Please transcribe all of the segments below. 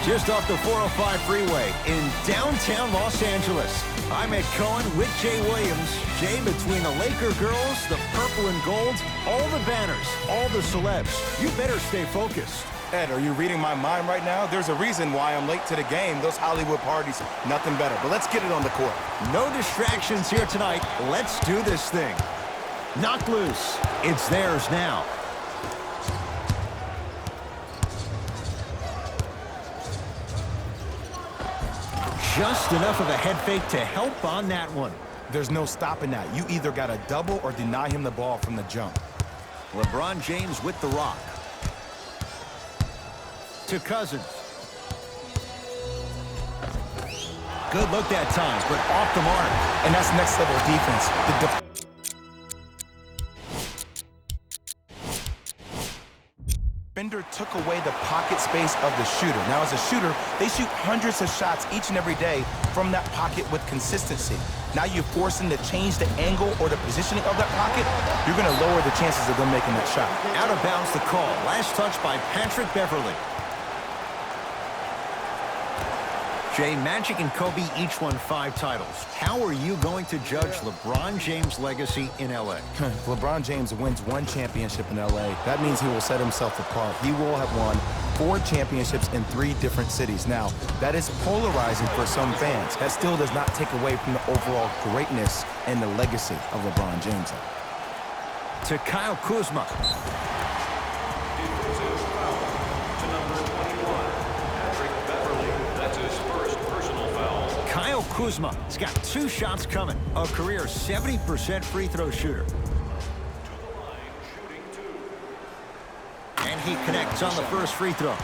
Just off the 405 freeway in downtown Los Angeles. I'm Ed Cohen with Jay Williams. Jay, between the Laker girls, the purple and gold, all the banners, all the celebs, you better stay focused. Ed, are you reading my mind right now? There's a reason why I'm late to the game. Those Hollywood parties, nothing better. But let's get it on the court. No distractions here tonight. Let's do this thing. Knocked loose. It's theirs now. Just enough of a head fake to help on that one. There's no stopping that. You either got to double or deny him the ball from the jump. LeBron James with the rock. To Cousins. Good look that time, but off the mark. And that's next level defense. Defender took away the pocket space of the shooter. Now, as a shooter, they shoot hundreds of shots each and every day from that pocket with consistency. Now you force them to change the angle or the positioning of that pocket, you're going to lower the chances of them making that shot. Out of bounds the call. Last touch by Patrick Beverly. Jay, Magic and Kobe each won 5 titles. How are you going to judge LeBron James' legacy in L.A.? If LeBron James wins 1 championship in L.A., that means he will set himself apart. He will have won 4 championships in 3 different cities. Now, that is polarizing for some fans. That still does not take away from the overall greatness and the legacy of LeBron James. To Kyle Kuzma. Kyle Kuzma has got 2 shots coming. A career 70% free throw shooter. And he connects on the first free throw.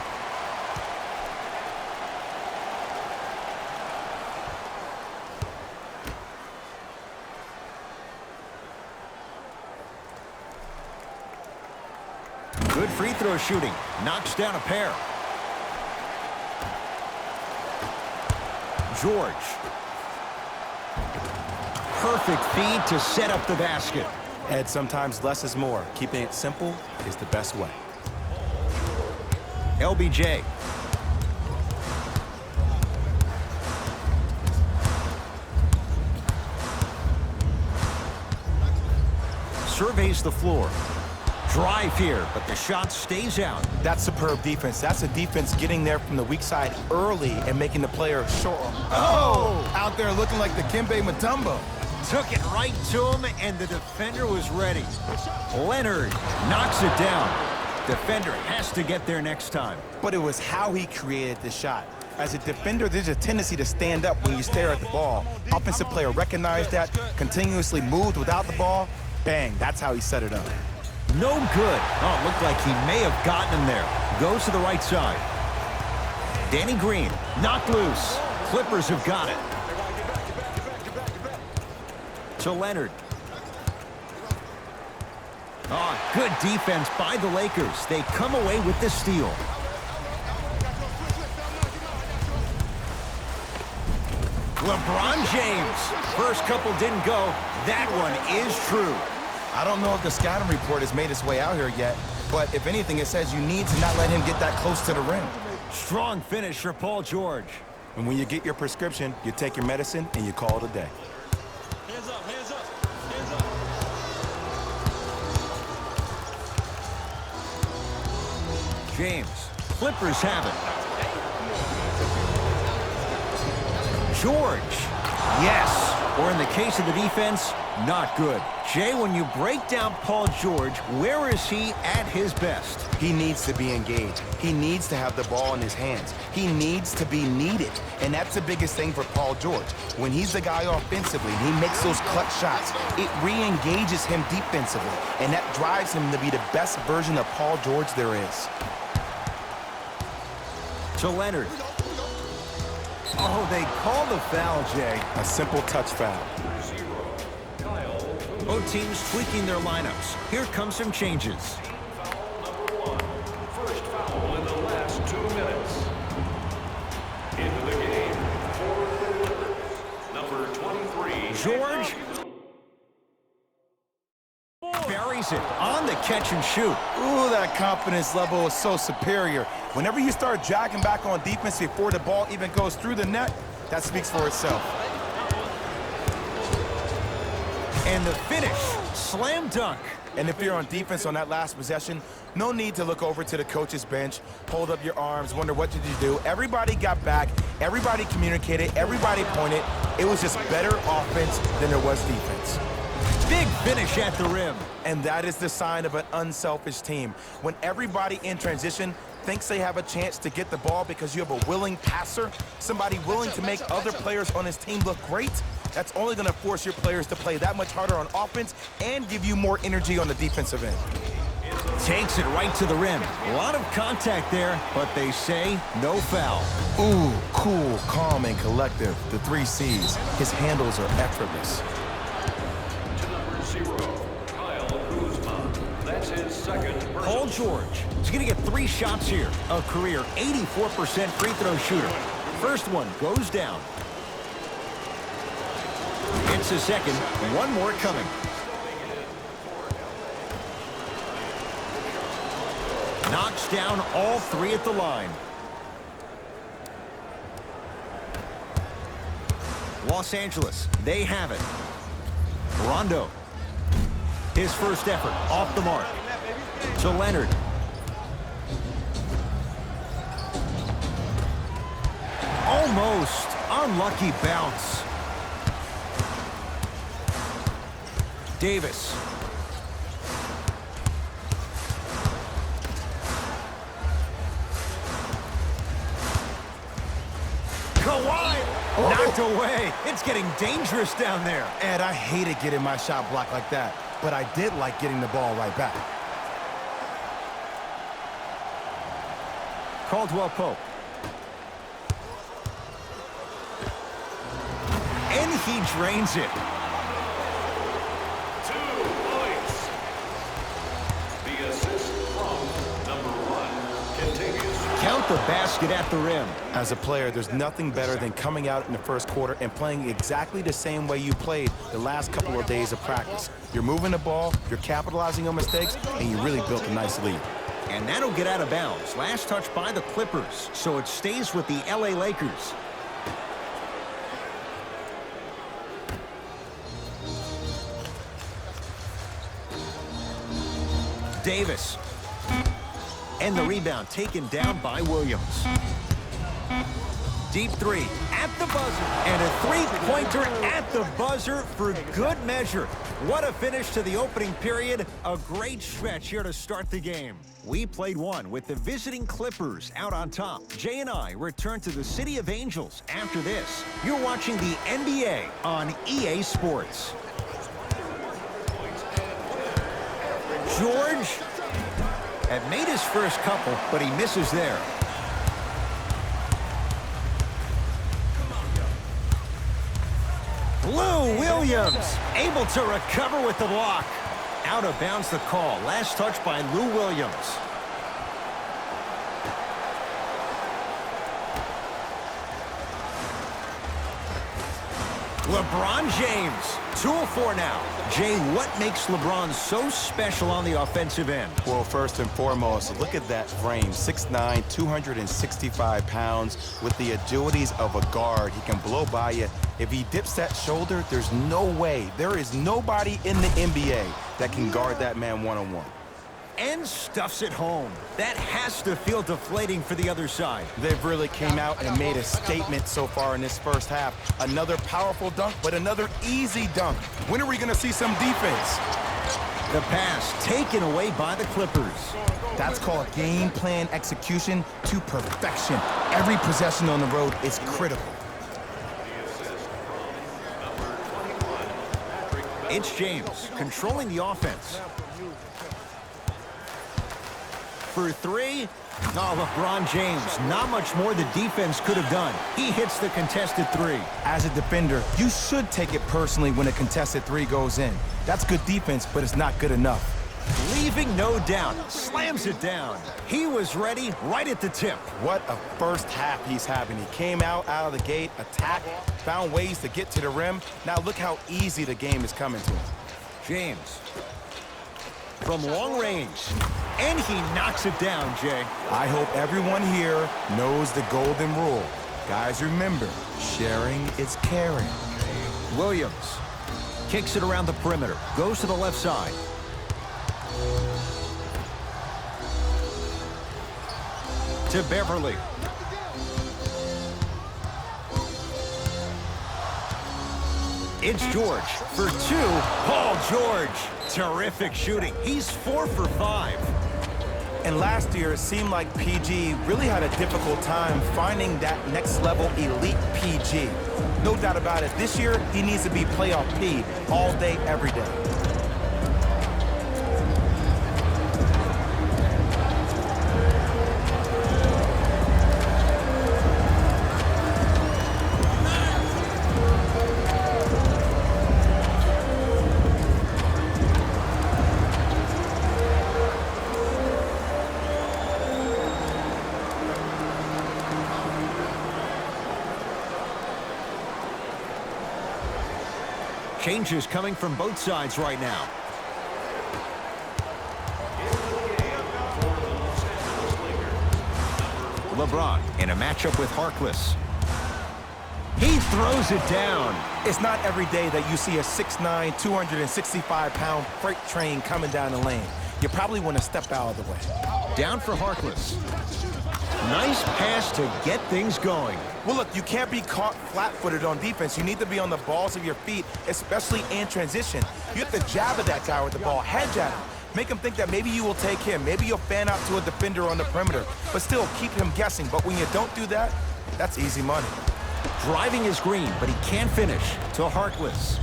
Good free throw shooting. Knocks down a pair. George. Perfect feed to set up the basket. Ed, sometimes less is more. Keeping it simple is the best way. LBJ. Surveys the floor. Drive here, but the shot stays out. That's superb defense. That's a defense getting there from the weak side early and making the player short. Oh! Out there looking like the Kimbe Mutombo. Took it right to him, and the defender was ready. Leonard knocks it down. Defender has to get there next time. But it was how he created the shot. As a defender, there's a tendency to stand up when you stare at the ball. Offensive player recognized that, continuously moved without the ball. Bang, that's how he set it up. No good. Oh, it looked like he may have gotten him there. Goes to the right side. Danny Green, knocked loose. Clippers have got it. To Leonard. Oh, good defense by the Lakers. They come away with the steal. LeBron James. First couple didn't go. That one is true. I don't know if the scouting report has made its way out here yet, but if anything, it says you need to not let him get that close to the rim. Strong finish for Paul George. And when you get your prescription, you take your medicine and you call it a day. Hands up, hands up, hands up. James. Clippers have it. George. Yes. Or in the case of the defense, not good. Jay, when you break down Paul George, where is he at his best? He needs to be engaged. He needs to have the ball in his hands. He needs to be needed. And that's the biggest thing for Paul George. When he's the guy offensively, he makes those clutch shots. It re-engages him defensively. And that drives him to be the best version of Paul George there is. To Leonard. Oh, they call the foul, Jay. A simple touch foul. Both teams tweaking their lineups. Here come some changes. First foul in the last 2 minutes. Into the game for number 23. George. Buries buries it on the catch and shoot. Ooh, that confidence level is so superior. Whenever you start jogging back on defense before the ball even goes through the net, that speaks for itself. And the finish, slam dunk. And if you're on defense on that last possession, no need to look over to the coach's bench, hold up your arms, wonder what did you do. Everybody got back, everybody communicated, everybody pointed. It was just better offense than there was defense. Big finish at the rim. And that is the sign of an unselfish team. When everybody in transition thinks they have a chance to get the ball because you have a willing passer, somebody willing to make other players on his team look great, that's only going to force your players to play that much harder on offense and give you more energy on the defensive end. Takes it right to the rim. A lot of contact there, but they say no foul. Ooh, cool, calm, and collective. The 3 C's. His handles are effortless. To number 0, Kyle Kuzma. That's his second personal. Paul George is going to get 3 shots here. A career 84% free throw shooter. First one goes down. It's a second. One more coming. Knocks down all 3 at the line. Los Angeles, they have it. Rondo. His first effort off the mark. To Leonard. Almost. Unlucky bounce. Davis. Kawhi knocked away. It's getting dangerous down there. And I hated getting my shot blocked like that, but I did like getting the ball right back. Caldwell Pope. And he drains it. 2 points. The assist from number 1, continues. Count the basket at the rim. As a player, there's nothing better than coming out in the first quarter and playing exactly the same way you played the last couple of days of practice. You're moving the ball, you're capitalizing on mistakes, and you really built a nice lead. And that'll get out of bounds. Last touch by the Clippers, so it stays with the LA Lakers. Davis. And the rebound taken down by Williams. Deep 3 at the buzzer. And a 3-pointer at the buzzer for good measure. What a finish to the opening period. A great stretch here to start the game. We played one with the visiting Clippers out on top. Jay and I return to the City of Angels after this. You're watching the NBA on EA Sports. George had made his first couple, but he misses there. Lou Williams able to recover with the block. Out of bounds the call. Last touch by Lou Williams. LeBron James, 2 of 4 now. Jay, what makes LeBron so special on the offensive end? Well, first and foremost, look at that frame. 6'9", 265 pounds. With the agilities of a guard, he can blow by you. If he dips that shoulder, there's no way. There is nobody in the NBA that can guard that man one-on-one. And stuffs it home. That has to feel deflating for the other side. They've really came out and made a statement so far in this first half. Another powerful dunk, but another easy dunk. When are we going to see some defense? The pass taken away by the Clippers. That's called game plan execution to perfection. Every possession on the road is critical. It's James controlling the offense. For 3. Oh, LeBron James, not much more the defense could have done. He hits the contested 3. As a defender, you should take it personally when a contested 3 goes in. That's good defense, but it's not good enough. Leaving no doubt, slams it down. He was ready right at the tip. What a first half he's having. He came out of the gate, attacked, found ways to get to the rim. Now look how easy the game is coming to him. James. from long range. And he knocks it down, Jay. I hope everyone here knows the golden rule. Guys, remember, sharing is caring. Williams kicks it around the perimeter, goes to the left side. To Beverly. It's George for two. Paul George. Terrific shooting. He's 4 for 5. And last year, it seemed like PG really had a difficult time finding that next level elite PG. No doubt about it, this year, he needs to be playoff P all day, every day. Changes coming from both sides right now. LeBron in a matchup with Harkless. He throws it down. It's not every day that you see a 6'9", 265-pound freight train coming down the lane. You probably want to step out of the way. Down for Harkless. Nice pass to get things going. Well, look, you can't be caught flat-footed on defense. You need to be on the balls of your feet, especially in transition. You have to jab at that guy with the ball, head jab. Make him think that maybe you will take him. Maybe you'll fan out to a defender on the perimeter, but still keep him guessing. But when you don't do that, that's easy money. Driving his green, but he can't finish. To Harkless.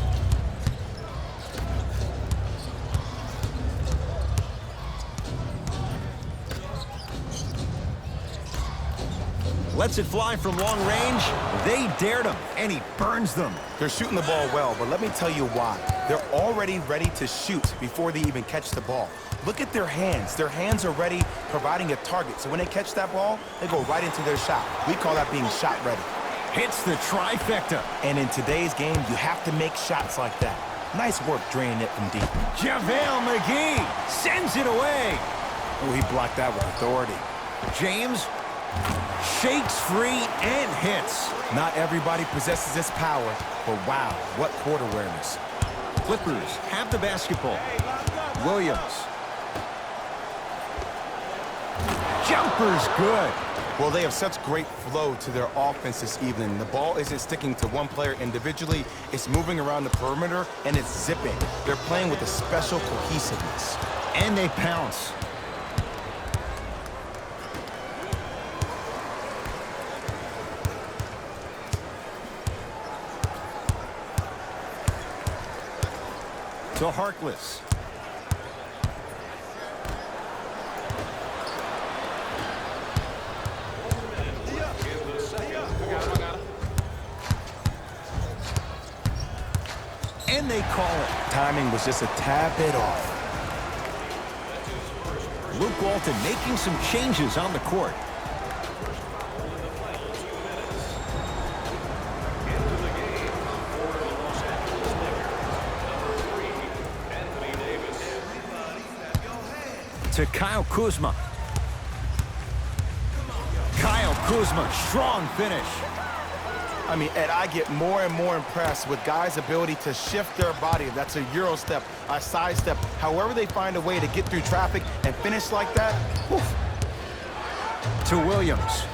Lets it fly from long range. They dared him, and he burns them. They're shooting the ball well, but let me tell you why. They're already ready to shoot before they even catch the ball. Look at their hands. Their hands are ready, providing a target. So when they catch that ball, they go right into their shot. We call that being shot ready. Hits the trifecta. And in today's game, you have to make shots like that. Nice work draining it from deep. JaVale McGee sends it away. Oh, he blocked that with authority. James shakes free and hits. Not everybody possesses this power, but wow, what court awareness. Clippers have the basketball. Williams. Jumper's good. Well, they have such great flow to their offense this evening. The ball isn't sticking to one player individually. It's moving around the perimeter, and it's zipping. They're playing with a special cohesiveness. And they pounce. To Harkless. And they call it. Timing was just a tad bit off. Luke Walton making some changes on the court. To Kyle Kuzma. Kyle Kuzma, strong finish. I mean, Ed, I get more and more impressed with guys' ability to shift their body. That's a Euro step, a side step. However they find a way to get through traffic and finish like that. Whew. To Williams.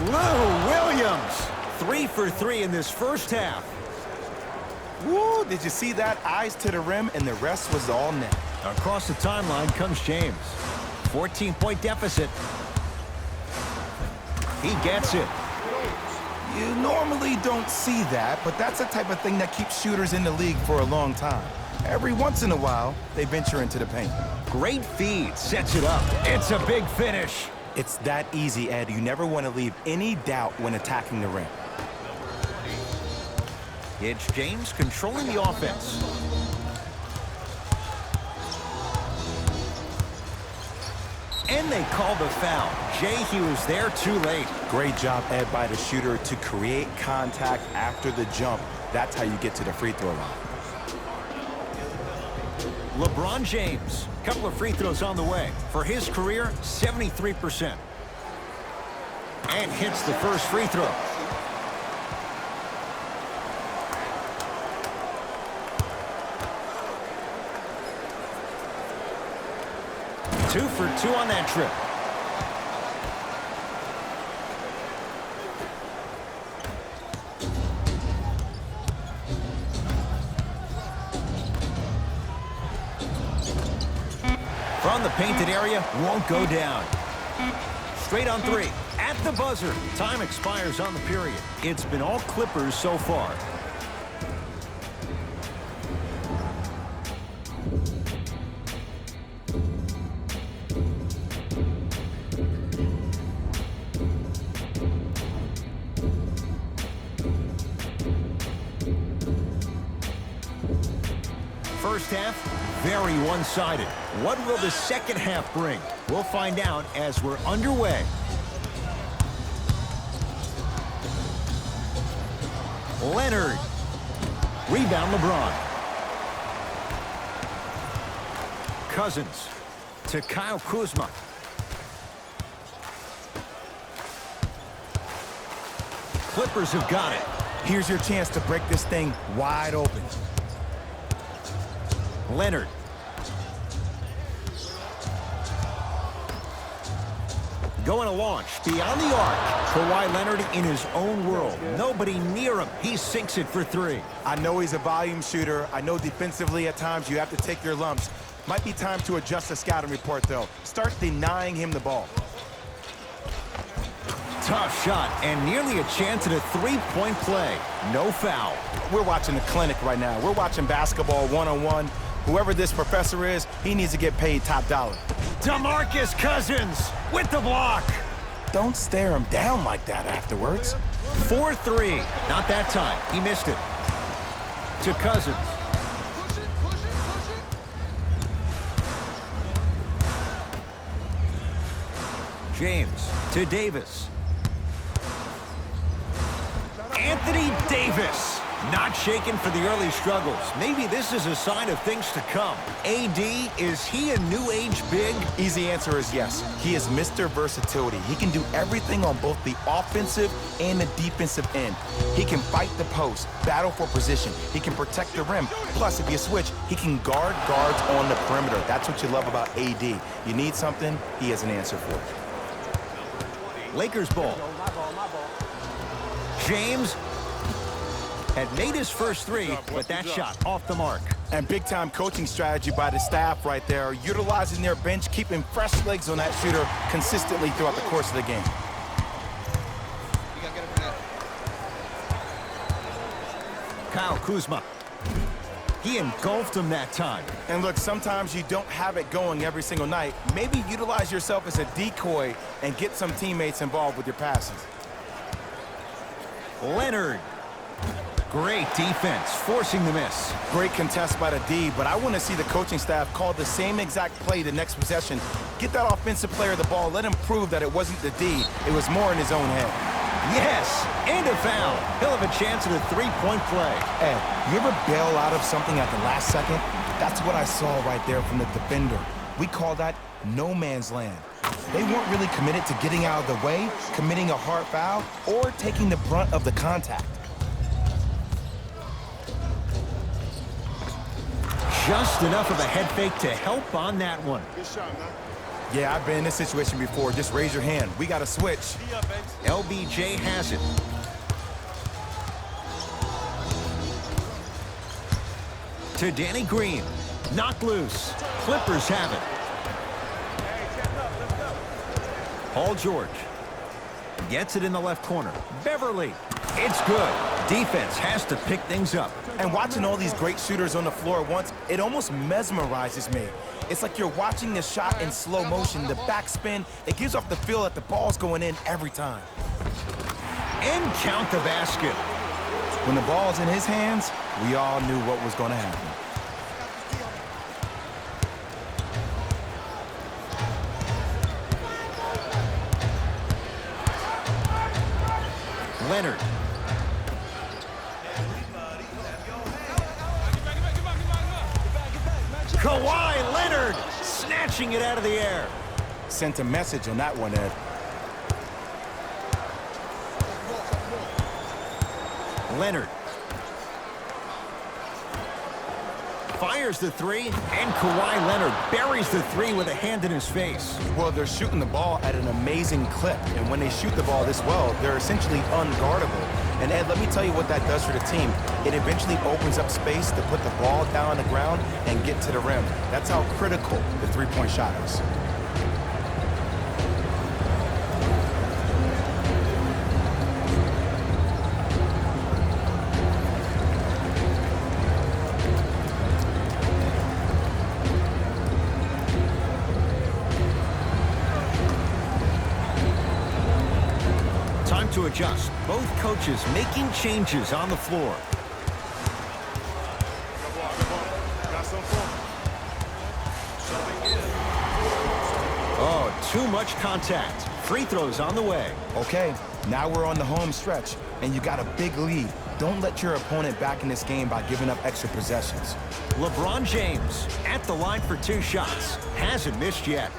Lou Williams. 3 for 3 in this first half. Woo, did you see that? Eyes to the rim, and the rest was all net. Across the timeline comes James. 14-point deficit. He gets it. You normally don't see that, but that's the type of thing that keeps shooters in the league for a long time. Every once in a while, they venture into the paint. Great feed, sets it up. It's a big finish. It's that easy, Ed. You never want to leave any doubt when attacking the rim. It's James controlling the offense. And they call the foul. Jay, he was there too late. Great job, Ed, by the shooter to create contact after the jump. That's how you get to the free throw line. LeBron James, couple of free throws on the way. For his career, 73%. And hits the first free throw. Two for two on that trip. From the painted area, won't go down. Straight on three. At the buzzer. Time expires on the period. It's been all Clippers so far. First half, very one-sided. What will the second half bring? We'll find out as we're underway. Leonard. Rebound LeBron. Cousins to Kyle Kuzma. Clippers have got it. Here's your chance to break this thing wide open. Leonard. Going to launch beyond the arc. Kawhi Leonard in his own world. Nobody near him. He sinks it for three. I know he's a volume shooter. I know defensively at times you have to take your lumps. Might be time to adjust the scouting report, though. Start denying him the ball. Tough shot and nearly a chance at a three-point play. No foul. We're watching a clinic right now. We're watching basketball one-on-one. Whoever this professor is, he needs to get paid top dollar. DeMarcus Cousins with the block. Don't stare him down like that afterwards. 4-3. Not that time. He missed it. To Cousins. James to Davis. Anthony Davis. Not shaken for the early struggles. Maybe this is a sign of things to come. AD, is he a new age big? Easy answer is yes. He is Mr. Versatility. He can do everything on both the offensive and the defensive end. He can fight the post, battle for position. He can protect the rim. Plus, if you switch, he can guard guards on the perimeter. That's what you love about AD. You need something, he has an answer for it. Lakers ball. James had made his first three, but that shot off the mark. And big-time coaching strategy by the staff right there, utilizing their bench, keeping fresh legs on that shooter consistently throughout the course of the game. Kyle Kuzma. He engulfed him that time. And look, sometimes you don't have it going every single night. Maybe utilize yourself as a decoy and get some teammates involved with your passes. Leonard. Great defense, forcing the miss. Great contest by the D, but I want to see the coaching staff call the same exact play the next possession. Get that offensive player the ball. Let him prove that it wasn't the D. It was more in his own head. Yes, and a foul. He'll have a chance at a three-point play. Ed, you ever bail out of something at the last second? That's what I saw right there from the defender. We call that no man's land. They weren't really committed to getting out of the way, committing a hard foul, or taking the brunt of the contact. Just enough of a head fake to help on that one. Yeah, I've been in this situation before. Just raise your hand. We got to switch. LBJ has it. To Danny Green. Knocked loose. Clippers have it. Paul George. Gets it in the left corner. Beverly. It's good. Defense has to pick things up. And watching all these great shooters on the floor at once, it almost mesmerizes me. It's like you're watching the shot in slow motion, the backspin. It gives off the feel that the ball's going in every time. And count the basket. When the ball's in his hands, we all knew what was going to happen. Leonard. Kawhi Leonard snatching it out of the air. Sent a message on that one, Ed. Leonard fires the three, and Kawhi Leonard buries the three with a hand in his face. Well, they're shooting the ball at an amazing clip, and when they shoot the ball this well, they're essentially unguardable. And Ed, let me tell you what that does for the team. It eventually opens up space to put the ball down on the ground and get to the rim. That's how critical the three-point shot is. To adjust. Both coaches making changes on the floor. Oh, too much contact. Free throws on the way. Okay, now we're on the home stretch, and you got a big lead. Don't let your opponent back in this game by giving up extra possessions. LeBron James at the line for 2 shots. Hasn't missed yet.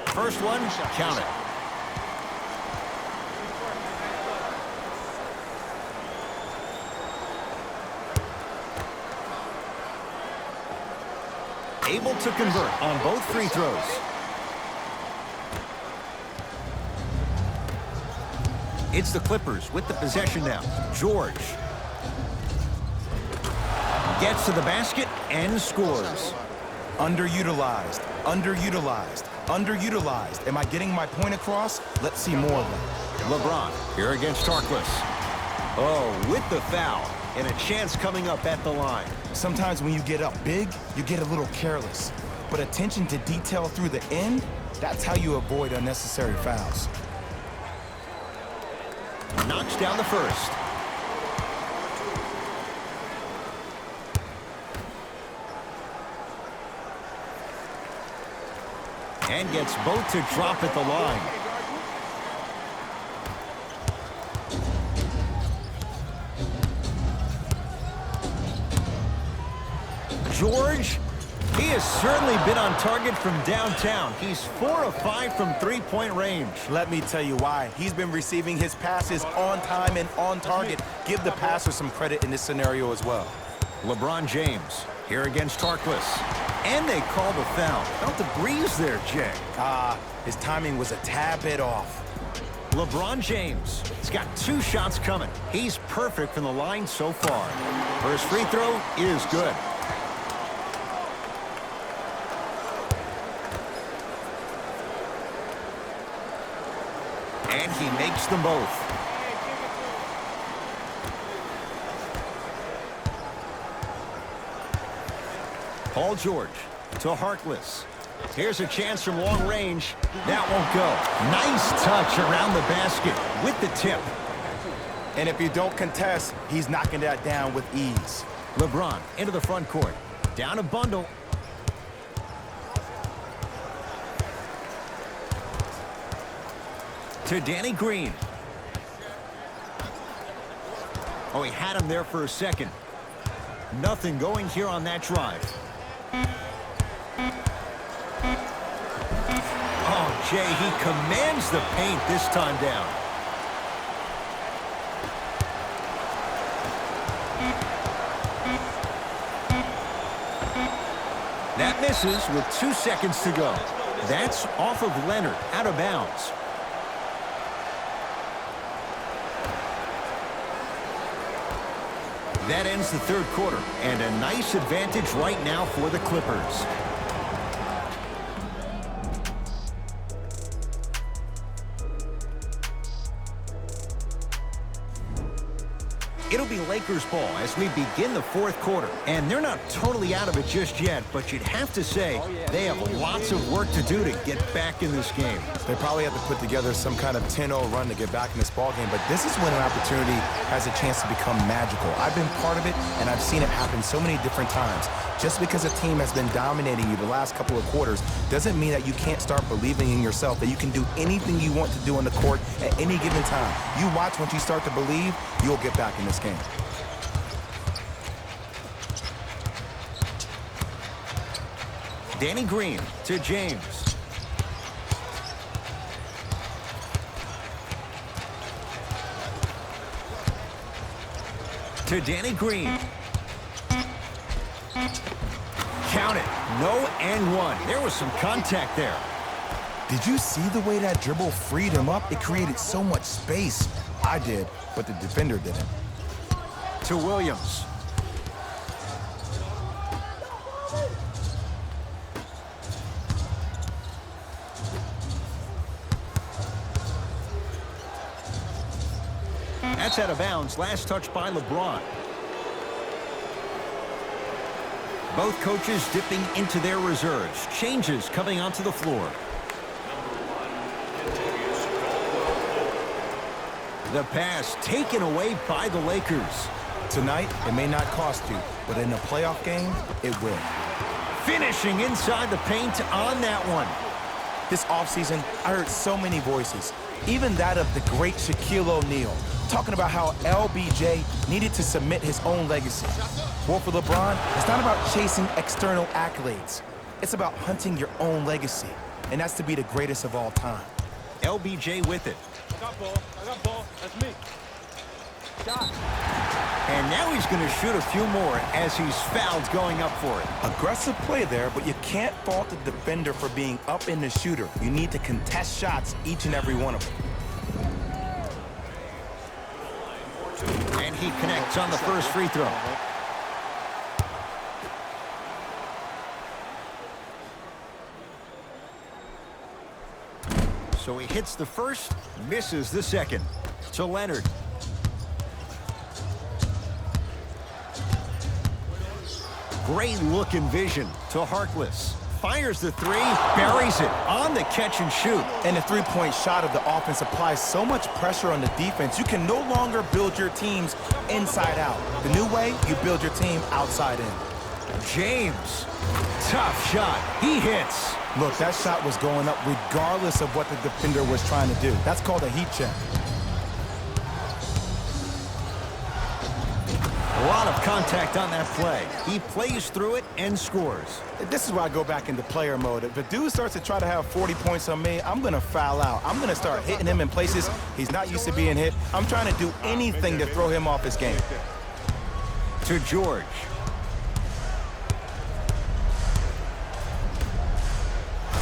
First one, count it. Able to convert on both free throws. It's the Clippers with the possession now. George gets to the basket and scores. Underutilized, underutilized, underutilized. Am I getting my point across? Let's see more of them. LeBron here against Harkless. Oh, with the foul. And a chance coming up at the line. Sometimes when you get up big, you get a little careless. But attention to detail through the end, that's how you avoid unnecessary fouls. Knocks down the first. And gets both to drop at the line. George, he has certainly been on target from downtown. He's 4 of 5 from three-point range. Let me tell you why. He's been receiving his passes on time and on target. Give the passer some credit in this scenario as well. LeBron James here against Harkless. And they call the foul. Felt the breeze there, Jay. His timing was a tad bit off. LeBron James has got 2 shots coming. He's perfect from the line so far. First free throw is good. And he makes them both. Paul George to Harkless. Here's a chance from long range. That won't go. Nice touch around the basket with the tip. And if you don't contest, he's knocking that down with ease. LeBron into the front court. Down a bundle. To Danny Green. Oh, he had him there for a second. Nothing going here on that drive. Oh, Jay, he commands the paint this time down. That misses with 2 seconds to go. That's off of Leonard, out of bounds. That ends the third quarter, and a nice advantage right now for the Clippers. It'll be Lakers ball as we begin the fourth quarter. And they're not totally out of it just yet, but you'd have to say they have lots of work to do to get back in this game. They probably have to put together some kind of 10-0 run to get back in this ball game, but this is when an opportunity has a chance to become magical. I've been part of it, and I've seen it happen so many different times. Just because a team has been dominating you the last couple of quarters doesn't mean that you can't start believing in yourself, that you can do anything you want to do on the court at any given time. You watch, once you start to believe, you'll get back in this game. Danny Green to James. To Danny Green. Count it. No and one. There was some contact there. Did you see the way that dribble freed him up? It created so much space. I did, but the defender didn't. To Williams. That's out of bounds. Last touch by LeBron. Both coaches dipping into their reserves. Changes coming onto the floor. The pass taken away by the Lakers. Tonight, it may not cost you, but in a playoff game, it will. Finishing inside the paint on that one. This offseason, I heard so many voices, even that of the great Shaquille O'Neal, talking about how LBJ needed to submit his own legacy. Well, for LeBron, it's not about chasing external accolades. It's about hunting your own legacy, and that's to be the greatest of all time. LBJ with it. I got ball. That's me. Shot. And now he's going to shoot a few more as he's fouled going up for it. Aggressive play there, but you can't fault the defender for being up in the shooter. You need to contest shots, each and every one of them. And he connects on the first free throw. So he hits the first, misses the second. To Leonard. Great look and vision to Harkless. Fires the three, buries it on the catch and shoot. And the three-point shot of the offense applies so much pressure on the defense, you can no longer build your teams inside out. The new way, you build your team outside in. James, tough shot, he hits. Look, that shot was going up regardless of what the defender was trying to do. That's called a heat check. A lot of contact on that play. He plays through it and scores. This is where I go back into player mode. If a dude starts to try to have 40 points on me, I'm going to foul out. I'm going to start hitting him in places he's not used to being hit. I'm trying to do anything to throw him off his game. To George.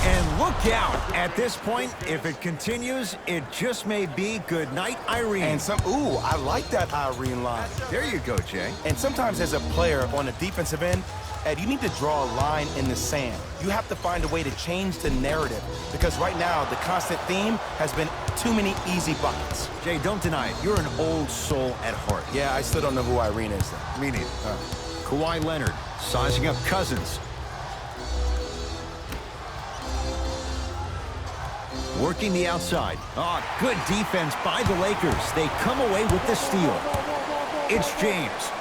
And look out. At this point, if it continues, it just may be good night, Irene. And ooh, I like that Irene line. There you go, Jay. And sometimes as a player on the defensive end, Ed, you need to draw a line in the sand. You have to find a way to change the narrative because right now the constant theme has been too many easy buckets. Jay, don't deny it. You're an old soul at heart. Yeah, I still don't know who Irene is, though. Me neither. Kawhi Leonard sizing up Cousins. Working the outside. Oh, good defense by the Lakers. They come away with the steal. It's James.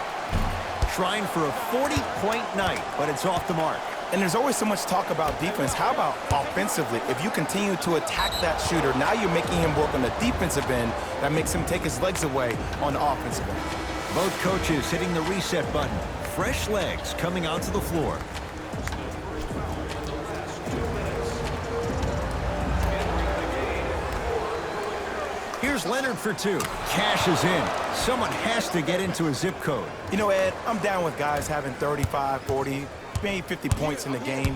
Trying for a 40-point night, but it's off the mark. And there's always so much talk about defense. How about offensively? If you continue to attack that shooter, now you're making him work on the defensive end. That makes him take his legs away on the offensive end. Both coaches hitting the reset button. Fresh legs coming onto the floor. Here's Leonard for two. Cashes in. Someone has to get into a zip code. You know, Ed, I'm down with guys having 35, 40, maybe 50 points in the game.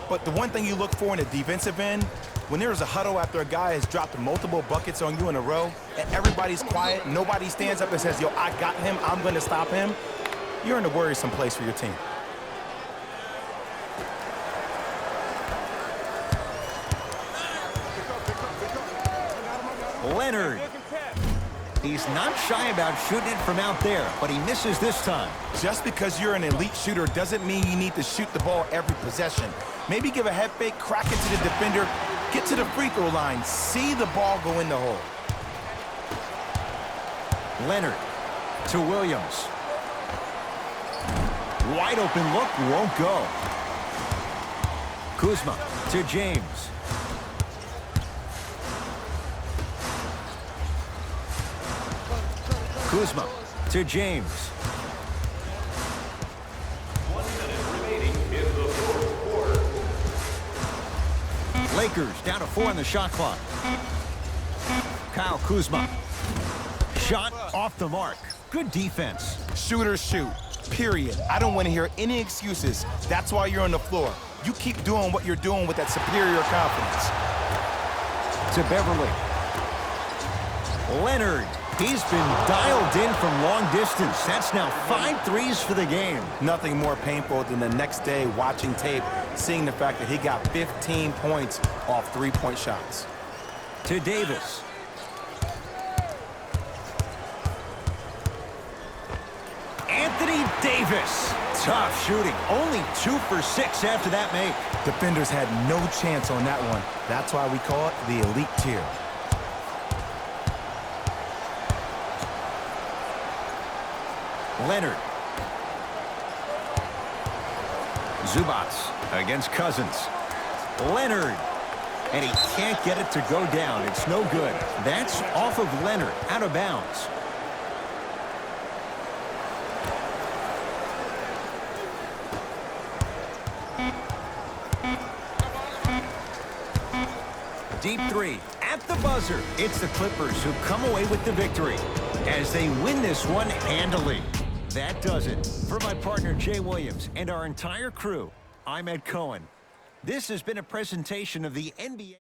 But the one thing you look for in the defensive end, when there's a huddle after a guy has dropped multiple buckets on you in a row, and everybody's quiet, nobody stands up and says, yo, I got him, I'm going to stop him, you're in a worrisome place for your team. Leonard. He's not shy about shooting it from out there, but he misses this time. Just because you're an elite shooter doesn't mean you need to shoot the ball every possession. Maybe give a head fake, crack it to the defender, get to the free throw line, see the ball go in the hole. Leonard to Williams. Wide open look, won't go. Kuzma to James. Kuzma to James. 1 minute remaining in the fourth quarter. Lakers down to 4 on the shot clock. Kyle Kuzma. Shot off the mark. Good defense. Shooters shoot, period. I don't want to hear any excuses. That's why you're on the floor. You keep doing what you're doing with that superior confidence. To Beverly. Leonard. He's been dialed in from long distance. That's now 5 threes for the game. Nothing more painful than the next day watching tape, seeing the fact that he got 15 points off three-point shots. To Davis. Anthony Davis. Tough shooting. Only 2 for 6 after that make. Defenders had no chance on that one. That's why we call it the elite tier. Leonard. Zubats against Cousins. Leonard. And he can't get it to go down. It's no good. That's off of Leonard, out of bounds. Deep 3 at the buzzer. It's the Clippers who come away with the victory as they win this one handily. That does it. For my partner, Jay Williams, and our entire crew, I'm Ed Cohen. This has been a presentation of the NBA.